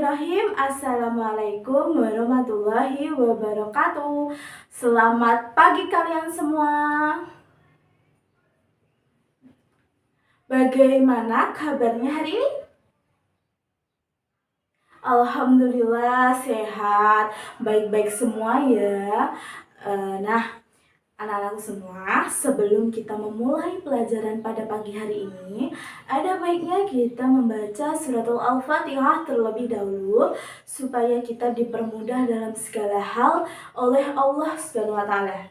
Bismillahirrahmanirrahim. Assalamualaikum warahmatullahi wabarakatuh. Selamat pagi kalian semua. Bagaimana kabarnya hari ini? Alhamdulillah sehat, baik-baik semua ya. Anak-anakku semua, sebelum kita memulai pelajaran pada pagi hari ini, ada baiknya kita membaca suratul Al-Fatihah terlebih dahulu supaya kita dipermudah dalam segala hal oleh Allah Subhanahu wa taala.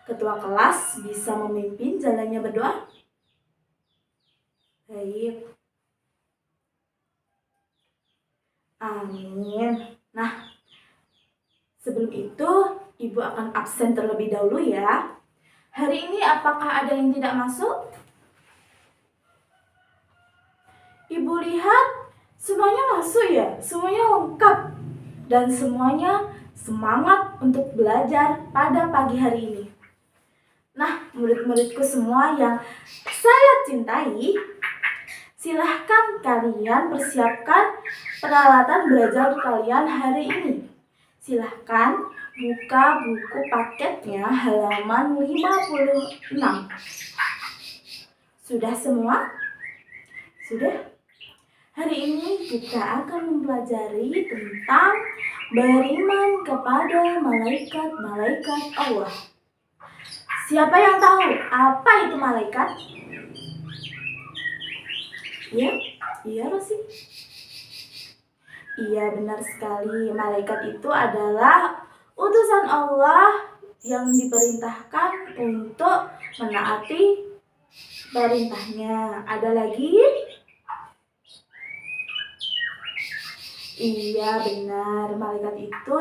Ketua kelas bisa memimpin jalannya berdoa? Baik. Amin. Nah, sebelum itu Ibu akan absen terlebih dahulu ya. Hari ini apakah ada yang tidak masuk? Ibu lihat semuanya masuk ya, semuanya lengkap. Dan semuanya semangat untuk belajar pada pagi hari ini. Nah, murid-muridku semua yang saya cintai, silahkan kalian persiapkan peralatan belajar kalian hari ini. Silahkan buka buku paketnya halaman 56. Sudah semua? Sudah? Hari ini kita akan mempelajari tentang beriman kepada malaikat-malaikat Allah. Siapa yang tahu apa itu malaikat? Ya? Iya Rosi? Iya, benar sekali. Malaikat itu adalah utusan Allah yang diperintahkan untuk menaati perintahnya. Ada lagi? Iya, benar. Malaikat itu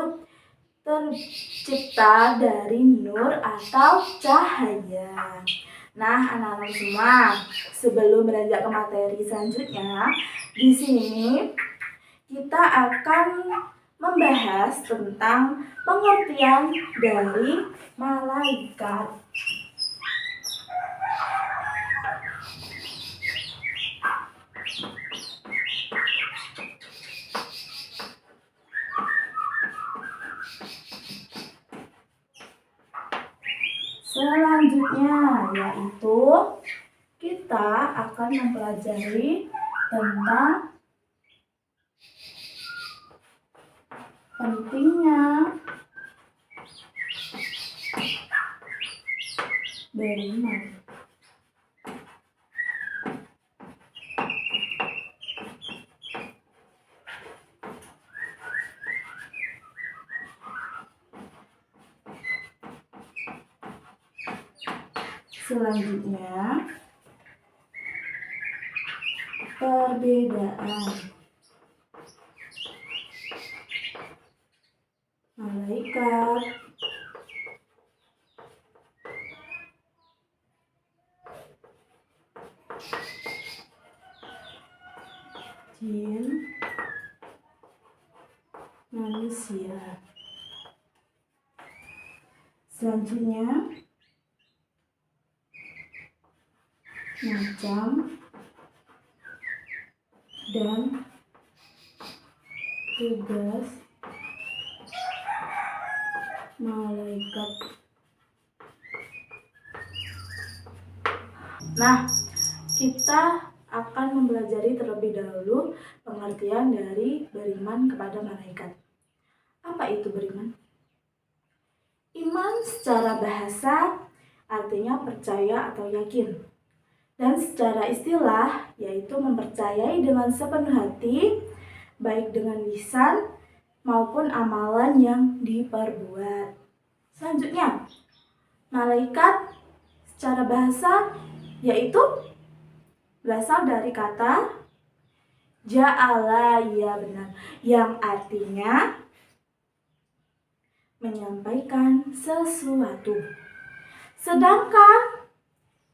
tercipta dari nur atau cahaya. Nah, anak-anak semua, sebelum beranjak ke materi selanjutnya, di sini kita akan membahas tentang pengertian dari malaikat. Selanjutnya yaitu kita akan mempelajari tentang pentingnya beriman. Selanjutnya, perbedaan malaikat, jin, manusia. Selanjutnya, macam dan tugas malaikat. Nah, kita akan mempelajari terlebih dahulu pengertian dari beriman kepada malaikat. Apa itu beriman? Iman secara bahasa artinya percaya atau yakin. Dan secara istilah yaitu mempercayai dengan sepenuh hati, baik dengan lisan maupun amalan yang diperbuat. Selanjutnya, malaikat secara bahasa yaitu berasal dari kata ja'ala, ya benar, yang artinya menyampaikan sesuatu. Sedangkan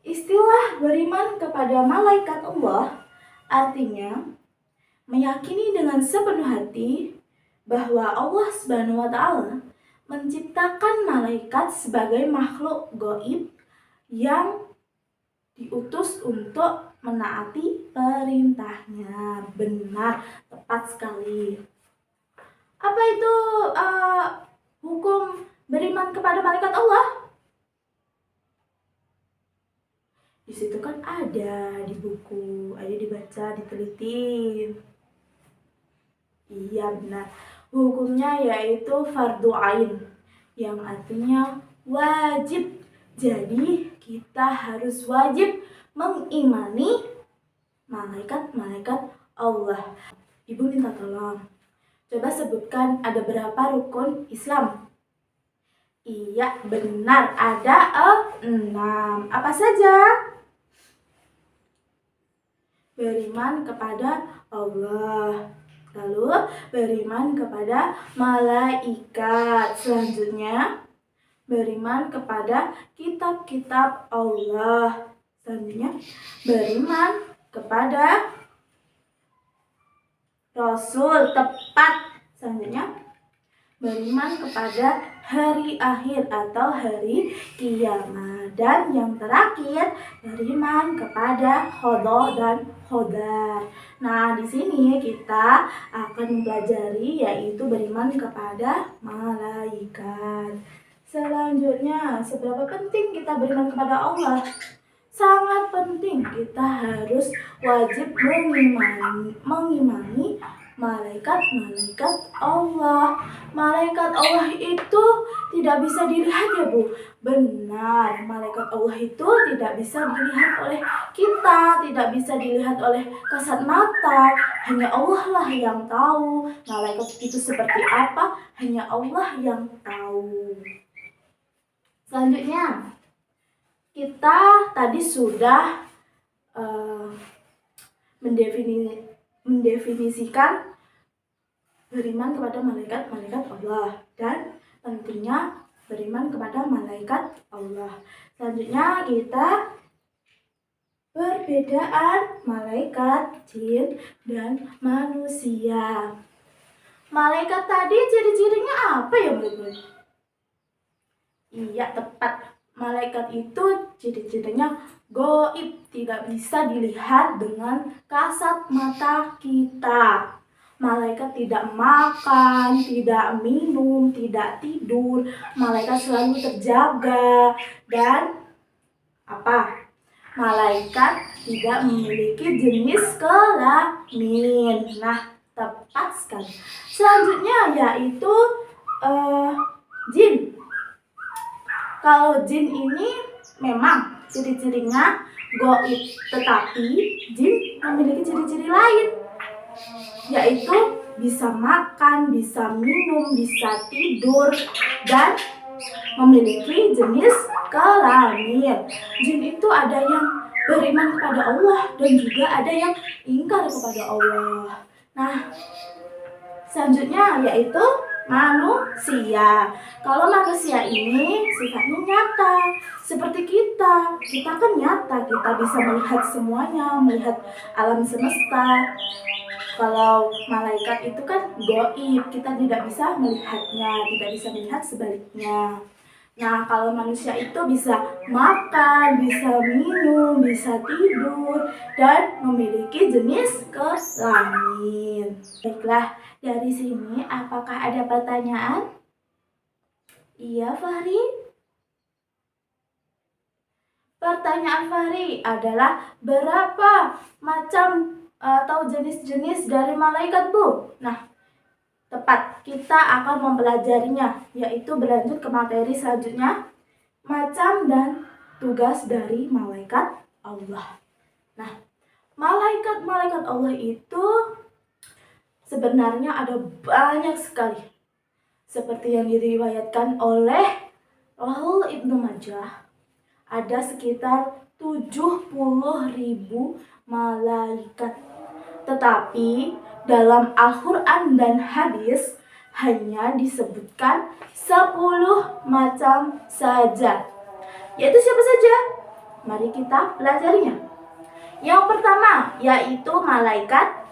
istilah beriman kepada malaikat Allah artinya meyakini dengan sepenuh hati bahwa Allah Subhanahu wa taala menciptakan malaikat sebagai makhluk gaib yang diutus untuk menaati perintahnya. Benar, tepat sekali. Apa itu hukum beriman kepada malaikat Allah? Di situ kan ada di buku, ayo dibaca, diteliti. Iya benar. Hukumnya yaitu fardu ain, yang artinya wajib. Jadi kita harus wajib mengimani malaikat-malaikat Allah. Ibu minta tolong, coba sebutkan ada berapa rukun Islam? Iya benar, ada 6. Apa saja? Beriman kepada Allah, lalu beriman kepada malaikat. Selanjutnya beriman kepada kitab-kitab Allah. Selanjutnya beriman kepada Rasul tepat. Selanjutnya beriman kepada hari akhir atau hari kiamat. Dan yang terakhir beriman kepada qada dan qadar. Nah, di sini kita akan mempelajari yaitu beriman kepada malaikat. Selanjutnya, seberapa penting kita beriman kepada Allah? Sangat penting, kita harus wajib mengimani malaikat-malaikat Allah. Malaikat Allah itu tidak bisa dilihat ya Bu? Benar, malaikat Allah itu tidak bisa dilihat oleh kita, tidak bisa dilihat oleh kasat mata. Hanya Allah lah yang tahu malaikat itu seperti apa, hanya Allah yang tahu. Selanjutnya, kita tadi sudah mendefinisikan beriman kepada malaikat-malaikat Allah dan pentingnya beriman kepada malaikat Allah. Selanjutnya kita perbedaan malaikat, jin, dan manusia. Malaikat tadi ciri-cirinya apa ya Bu? Iya tepat. Malaikat itu ciri-cirinya gaib, tidak bisa dilihat dengan kasat mata kita. Malaikat tidak makan, tidak minum, tidak tidur. Malaikat selalu terjaga. Dan apa? Malaikat tidak memiliki jenis kelamin. Nah, tepat sekali. Selanjutnya yaitu jin. Kalau jin ini memang ciri-cirinya gaib, tetapi jin memiliki ciri-ciri lain, yaitu bisa makan, bisa minum, bisa tidur, dan memiliki jenis kelamin. Jin itu ada yang beriman kepada Allah dan juga ada yang ingkar kepada Allah. Nah, selanjutnya yaitu manusia. Kalau manusia ini sifatnya nyata, seperti kita. Kita kan nyata, kita bisa melihat semuanya, melihat alam semesta. Kalau malaikat itu kan gaib, kita tidak bisa melihatnya, tidak bisa melihat sebaliknya. Nah, kalau manusia itu bisa makan, bisa minum, bisa tidur, dan memiliki jenis kelamin. Baiklah, dari sini apakah ada pertanyaan? Iya, Fahri? Pertanyaan Fahri adalah berapa macam atau jenis-jenis dari malaikat, Bu? Nah, tepat, kita akan mempelajarinya, yaitu berlanjut ke materi selanjutnya, macam dan tugas dari malaikat Allah. Nah, malaikat-malaikat Allah itu sebenarnya ada banyak sekali. Seperti yang diriwayatkan oleh Rahul Ibnu Majah, ada sekitar 70.000 malaikat. Tetapi dalam Al-Quran dan hadis hanya disebutkan 10 macam saja. Yaitu siapa saja? Mari kita pelajarinya. Yang pertama yaitu malaikat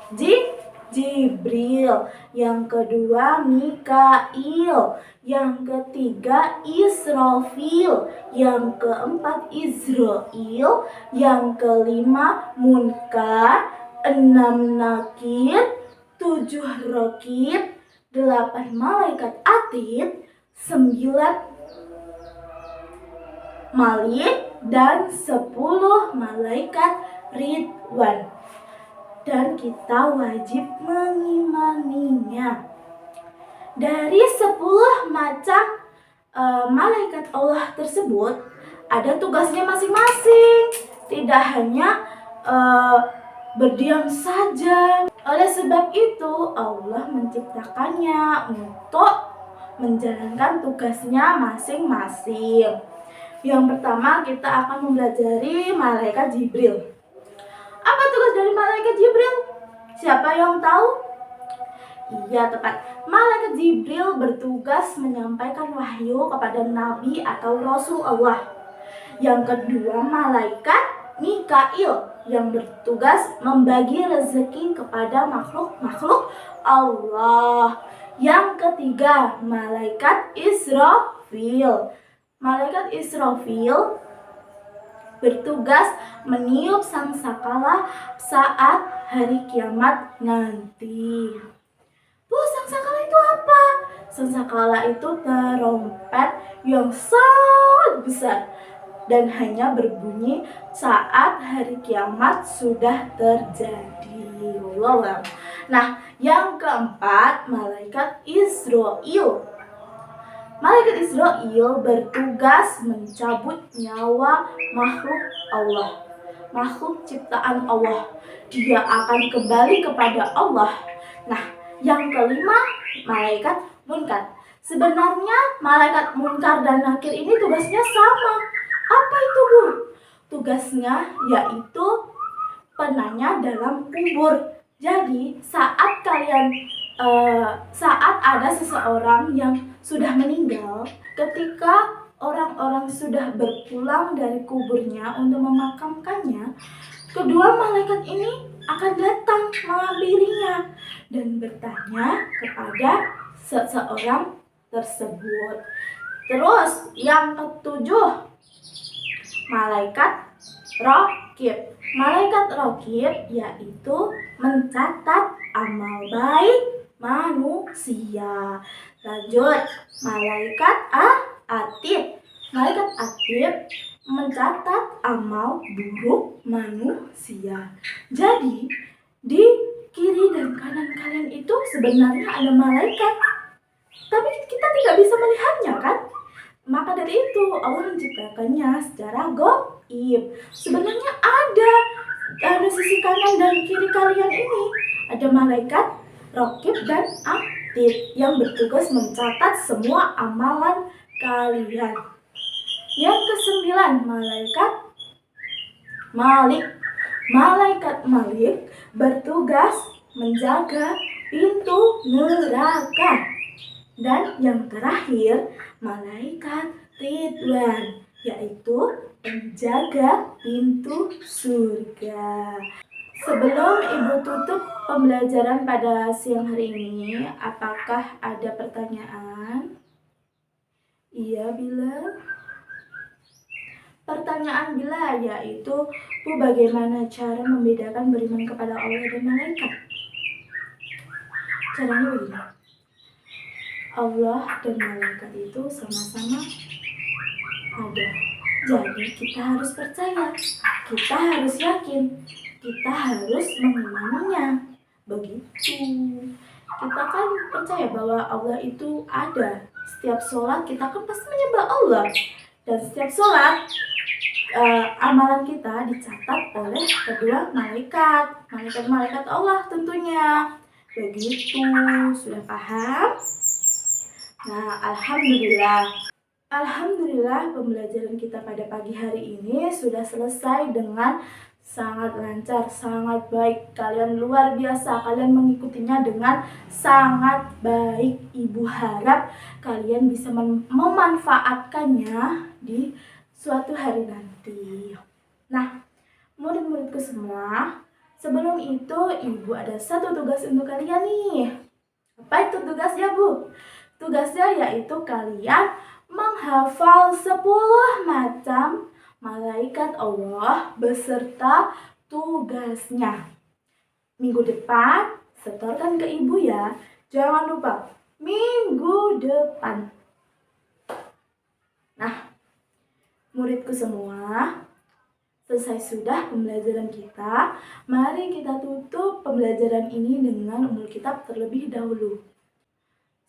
Jibril, yang kedua Mikail, yang ketiga Israfil, yang keempat Israil, yang kelima Munkar, 6 Nakir, 7 Rokib, 8 malaikat atid, 9 Malik, dan 10 malaikat Ridwan. Dan kita wajib mengimaninya. Dari 10 macam malaikat Allah tersebut ada tugasnya masing-masing. Tidak hanya berdiam saja. Oleh sebab itu Allah menciptakannya untuk menjalankan tugasnya masing-masing. Yang pertama kita akan mempelajari malaikat Jibril. Apa tugas dari malaikat Jibril? Siapa yang tahu? Iya, tepat. Malaikat Jibril bertugas menyampaikan wahyu kepada Nabi atau Rasul Allah. Yang kedua, malaikat Mikail yang bertugas membagi rezeki kepada makhluk-makhluk Allah. Yang ketiga, malaikat Israfil. Malaikat Israfil bertugas meniup sangkakala saat hari kiamat nanti. Bu, sangkakala itu apa? Sangkakala itu trompet yang sangat besar dan hanya berbunyi saat hari kiamat sudah terjadi. Wow. Nah, yang keempat, malaikat Israil. Malaikat Israil bertugas mencabut nyawa makhluk Allah, makhluk ciptaan Allah. Dia akan kembali kepada Allah. Nah, yang kelima, malaikat Munkar. Sebenarnya malaikat Munkar dan Nakir ini tugasnya sama. Apa itu, Bu? Tugasnya yaitu penanya dalam kubur. Jadi, saat ada seseorang yang sudah meninggal, ketika orang-orang sudah berpulang dari kuburnya untuk memakamkannya, kedua malaikat ini akan datang menghampirinya dan bertanya kepada seseorang tersebut. Terus yang ketujuh, malaikat Raqib. Malaikat Raqib yaitu mencatat amal baik manusia. Lanjut, malaikat Atid. Malaikat Atid mencatat amal buruk manusia. Jadi, di kiri dan kanan kalian itu sebenarnya ada malaikat, tapi kita tidak bisa melihatnya, kan? Maka dari itu Allah menciptakannya secara gaib. Sebenarnya ada sisi kanan dan kiri kalian ini ada malaikat Raqib dan Atid yang bertugas mencatat semua amalan kalian. Yang kesembilan, malaikat Malik. Malaikat Malik bertugas menjaga pintu neraka. Dan yang terakhir, malaikat Ridwan, yaitu penjaga pintu surga. Sebelum Ibu tutup pembelajaran pada siang hari ini, apakah ada pertanyaan? Iya, Bila? Pertanyaan Bila yaitu, Bu, bagaimana cara membedakan beriman kepada Allah dan malaikat? Caranya begini. Allah dan malaikat itu sama-sama ada. Jadi kita harus percaya, kita harus yakin, kita harus mengimaninya. Begitu. Kita kan percaya bahwa Allah itu ada. Setiap sholat kita kan pasti menyembah Allah. Dan setiap sholat amalan kita dicatat oleh kedua malaikat. Malaikat Allah tentunya. Begitu. Sudah paham? Nah, Alhamdulillah pembelajaran kita pada pagi hari ini sudah selesai dengan sangat lancar, sangat baik. Kalian luar biasa, kalian mengikutinya dengan sangat baik. Ibu harap kalian bisa memanfaatkannya di suatu hari nanti. Nah, murid-muridku semua, sebelum itu Ibu ada satu tugas untuk kalian nih. Apa itu tugasnya, Bu? Tugasnya yaitu kalian menghafal 10 macam malaikat Allah beserta tugasnya. Minggu depan setorkan ke Ibu ya. Jangan lupa minggu depan. Nah, muridku semua, selesai sudah pembelajaran kita. Mari kita tutup pembelajaran ini dengan ummul kitab terlebih dahulu.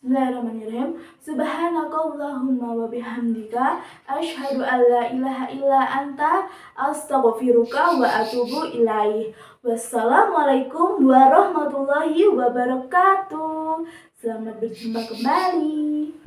Bismillahirrahmanirrahim. Subhanakallahumma wa bihamdika asyhadu an la ilaha illa anta astaghfiruka wa atubu ilaih. Wassalamualaikum warahmatullahi wabarakatuh. Selamat berjumpa kembali.